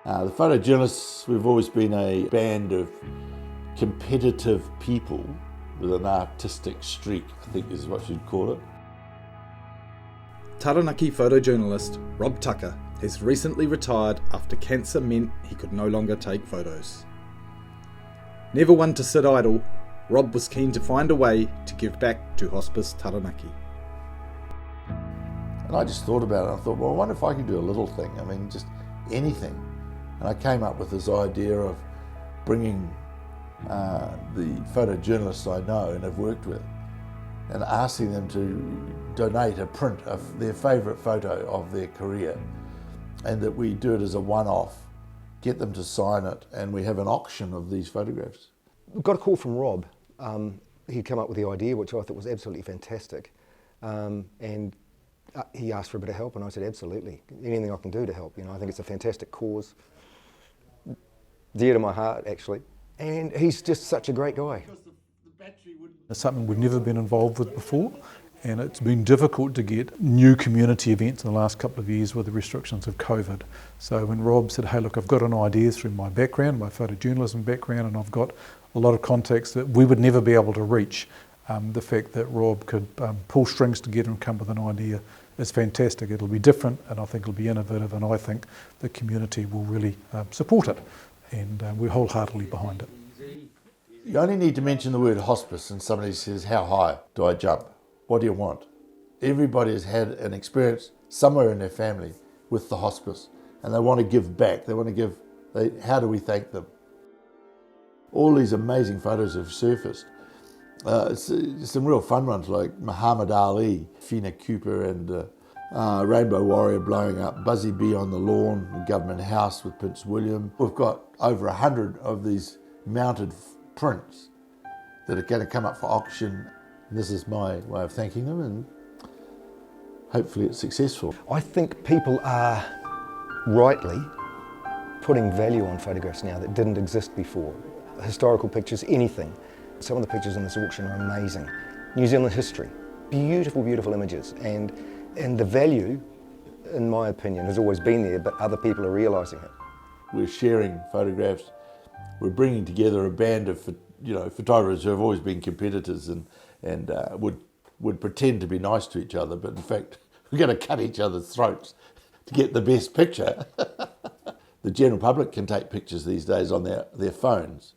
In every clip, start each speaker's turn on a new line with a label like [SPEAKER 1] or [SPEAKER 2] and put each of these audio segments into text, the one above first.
[SPEAKER 1] The photojournalists, we've always been a band of competitive people with an artistic streak, I think is what you'd call it.
[SPEAKER 2] Taranaki photojournalist Rob Tucker has recently retired after cancer meant he could no longer take photos. Never one to sit idle, Rob was keen to find a way to give back to Hospice Taranaki.
[SPEAKER 1] And I just thought about it. I thought, well, I wonder if I could do a little thing. I mean, just anything. And I came up with this idea of bringing the photojournalists I know and have worked with and asking them to donate a print of their favourite photo of their career, and that we do it as a one-off, get them to sign it, and we have an auction of these photographs.
[SPEAKER 3] Got a call from Rob. He'd come up with the idea, which I thought was absolutely fantastic. And he asked for a bit of help, and I said, absolutely. Anything I can do to help. You know, I think it's a fantastic cause. Dear to my heart, actually. And he's just such a great guy.
[SPEAKER 4] It's something we've never been involved with before, and it's been difficult to get new community events in the last couple of years with the restrictions of COVID. So when Rob said, hey look, I've got an idea through my background, my photojournalism background, and I've got a lot of contacts that we would never be able to reach, the fact that Rob could pull strings together and come with an idea is fantastic. It'll be different, and I think it'll be innovative, and I think the community will really support it, and we're wholeheartedly behind it.
[SPEAKER 1] You only need to mention the word hospice and somebody says, how high do I jump? What do you want? Everybody has had an experience somewhere in their family with the hospice, and they want to give back. They want to give, how do we thank them? All these amazing photos have surfaced. Some real fun ones like Muhammad Ali, Fina Cooper, and Rainbow Warrior blowing up, Buzzy Bee on the lawn, the Government House with Prince William. We've got over 100 of these mounted prints that are going to come up for auction. This is my way of thanking them, and hopefully it's successful.
[SPEAKER 3] I think people are rightly putting value on photographs now that didn't exist before. Historical pictures, anything. Some of the pictures in this auction are amazing. New Zealand history, beautiful, beautiful images, and the value, in my opinion, has always been there, but other people are realising it.
[SPEAKER 1] We're sharing photographs. We're bringing together a band of photographers who have always been competitors and would pretend to be nice to each other, but in fact we're going to cut each other's throats to get the best picture. The general public can take pictures these days on their phones,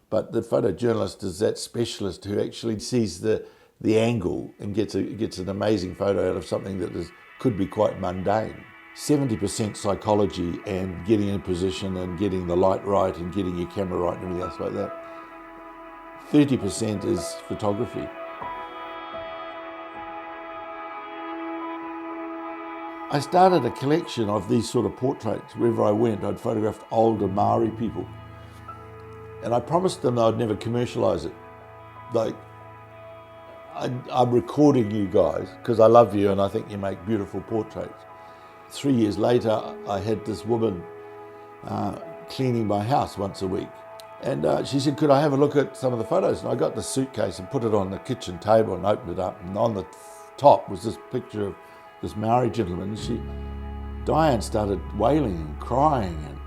[SPEAKER 1] but the photojournalist is that specialist who actually sees the angle and gets an amazing photo out of something that could be quite mundane. 70% psychology and getting in position and getting the light right and getting your camera right and everything else like that. 30% is photography. I started a collection of these sort of portraits. Wherever I went, I'd photographed older Māori people. And I promised them I'd never commercialise it. Like, I'm recording you guys because I love you and I think you make beautiful portraits. 3 years later, I had this woman cleaning my house once a week. And she said, could I have a look at some of the photos? And I got the suitcase and put it on the kitchen table and opened it up. And on the top was this picture of this Māori gentleman. Diane started wailing and crying and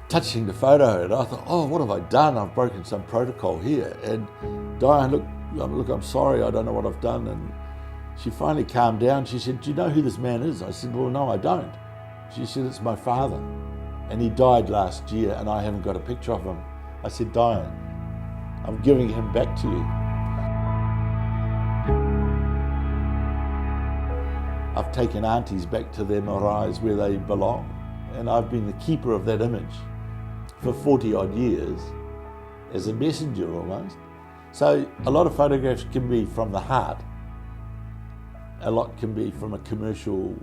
[SPEAKER 1] touching the photo. And I thought, oh, what have I done? I've broken some protocol here. And Diane, look, I'm sorry, I don't know what I've done. And she finally calmed down. She said, do you know who this man is? I said, well, no, I don't. She said, it's my father. And he died last year and I haven't got a picture of him. I said, Diane, I'm giving him back to you. I've taken aunties back to their maraes where they belong. And I've been the keeper of that image for 40 odd years as a messenger almost. So a lot of photographs can be from the heart. A lot can be from a commercial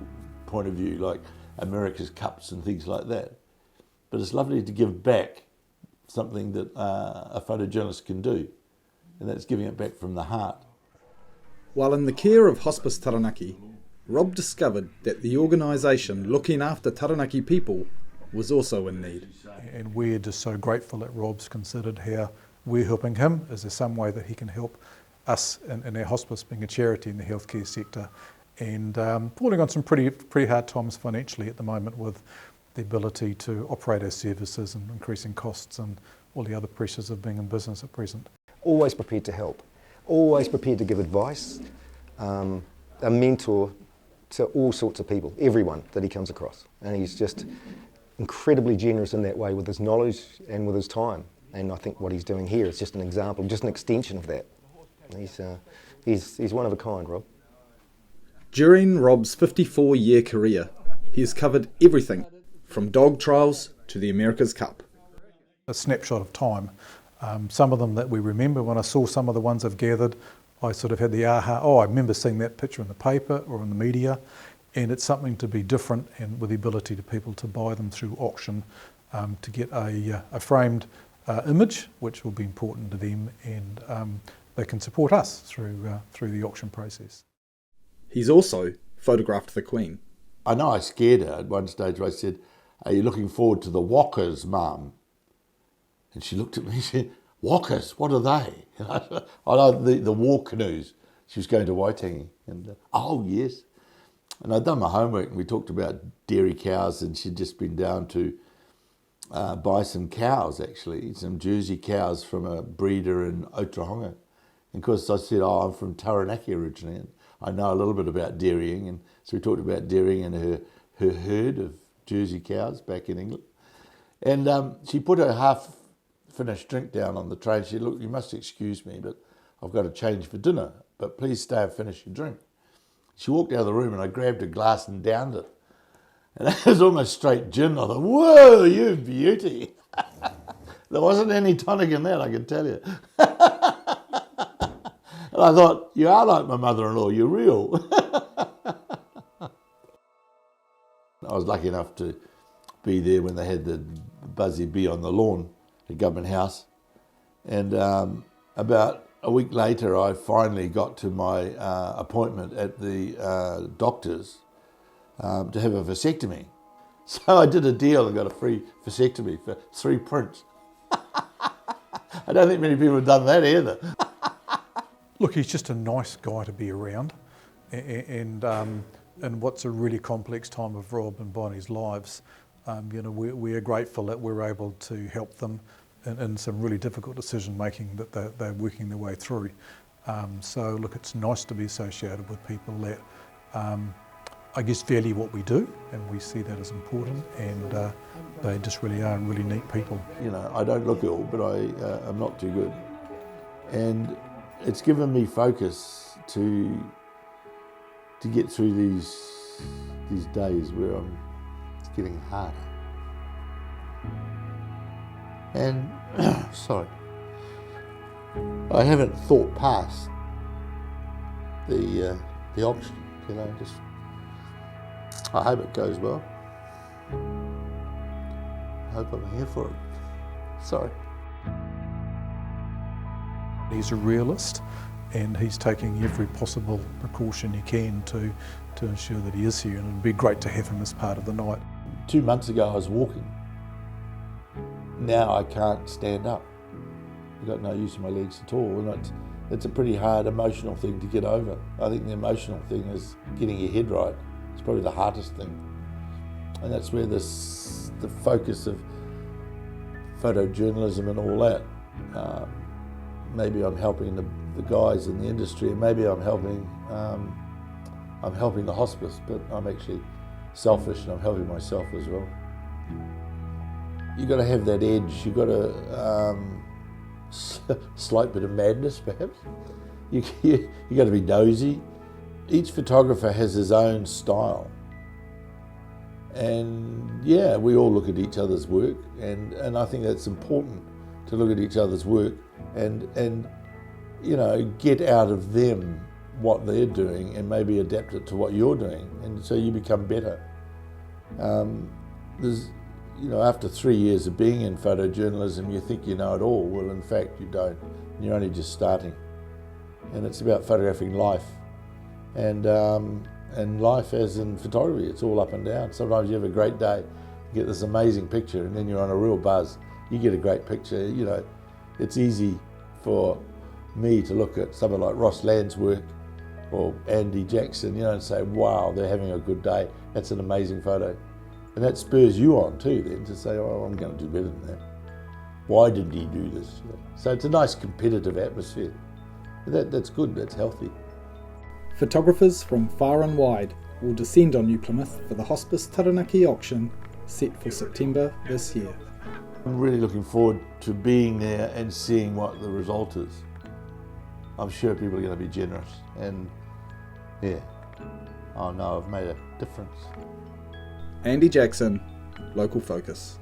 [SPEAKER 1] point of view, like America's Cups and things like that. But it's lovely to give back something that a photojournalist can do, and that's giving it back from the heart.
[SPEAKER 2] While in the care of Hospice Taranaki, Rob discovered that the organisation looking after Taranaki people was also in need.
[SPEAKER 4] And we're just so grateful that Rob's considered how we're helping him. Is there some way that he can help us in our hospice, being a charity in the healthcare sector, and falling on some pretty hard times financially at the moment with the ability to operate our services and increasing costs and all the other pressures of being in business at present.
[SPEAKER 3] Always prepared to help, always prepared to give advice, a mentor to all sorts of people, everyone that he comes across. And he's just incredibly generous in that way with his knowledge and with his time. And I think what he's doing here is just an example, just an extension of that. He's one of a kind, Rob.
[SPEAKER 2] During Rob's 54-year career, he has covered everything from dog trials to the America's Cup.
[SPEAKER 4] A snapshot of time. Some of them that we remember, when I saw some of the ones I've gathered, I sort of had the aha, I remember seeing that picture in the paper or in the media, and it's something to be different and with the ability to people to buy them through auction to get a framed image, which will be important to them, and they can support us through the auction process.
[SPEAKER 2] He's also photographed the Queen.
[SPEAKER 1] I know I scared her at one stage where I said, "Are you looking forward to the walkers, Mum?" And she looked at me and said, "Walkers, what are they?" And I said, "I know the war canoes." She was going to Waitangi. And, oh, yes. And I'd done my homework and we talked about dairy cows, and she'd just been down to buy some cows, actually, some Jersey cows from a breeder in Otaronga. And of course I said, I'm from Taranaki originally, and I know a little bit about dairying. And so we talked about dairying and her herd of Jersey cows back in England. And she put her half-finished drink down on the tray and she said, "Look, you must excuse me, but I've got to change for dinner, but please stay and finish your drink." She walked out of the room and I grabbed a glass and downed it. And that was almost straight gin. I thought, "Whoa, you beauty." There wasn't any tonic in that, I can tell you. And I thought, "You are like my mother-in-law, you're real." I was lucky enough to be there when they had the Buzzy Bee on the lawn at Government House. And about a week later, I finally got to my appointment at the doctor's to have a vasectomy. So I did a deal and got a free vasectomy for 3 prints. I don't think many people have done that either.
[SPEAKER 4] Look, he's just a nice guy to be around, and what's a really complex time of Rob and Bonnie's lives, we're grateful that we're able to help them in some really difficult decision making that they're working their way through. So look, it's nice to be associated with people that I guess value what we do, and we see that as important, and they just really are really neat people.
[SPEAKER 1] I don't look ill, but I'm not too good. And it's given me focus to get through these days where it's getting harder. And sorry, I haven't thought past the option. Just I hope it goes well. I hope I'm here for it. Sorry.
[SPEAKER 4] He's a realist, and he's taking every possible precaution he can to ensure that he is here, and it'd be great to have him as part of the night.
[SPEAKER 1] 2 months ago I was walking. Now I can't stand up. I've got no use of my legs at all, and it's a pretty hard emotional thing to get over. I think the emotional thing is getting your head right. It's probably the hardest thing. And that's where the focus of photojournalism and all that, maybe I'm helping the guys in the industry, and maybe I'm helping the hospice, but I'm actually selfish and I'm helping myself as well. You've got to have that edge. You've got a slight bit of madness, perhaps. You got to be nosy. Each photographer has his own style, and yeah, we all look at each other's work, and I think that's important, to look at each other's work and get out of them what they're doing and maybe adapt it to what you're doing, and so you become better. After 3 years of being in photojournalism, you think you know it all. Well, in fact, you don't. You're only just starting. And it's about photographing life. And life as in photography, it's all up and down. Sometimes you have a great day, you get this amazing picture, and then you're on a real buzz. You get a great picture. It's easy for me to look at someone like Ross Land's work or Andy Jackson, and say, wow, they're having a good day. That's an amazing photo. And that spurs you on too then to say, oh, I'm going to do better than that. Why didn't he do this? So it's a nice competitive atmosphere. That's good, that's healthy.
[SPEAKER 2] Photographers from far and wide will descend on New Plymouth for the Hospice Taranaki auction set for September this year.
[SPEAKER 1] I'm really looking forward to being there and seeing what the result is. I'm sure people are going to be generous and yeah, oh no, I've made a difference.
[SPEAKER 2] Andy Jackson, Local Focus.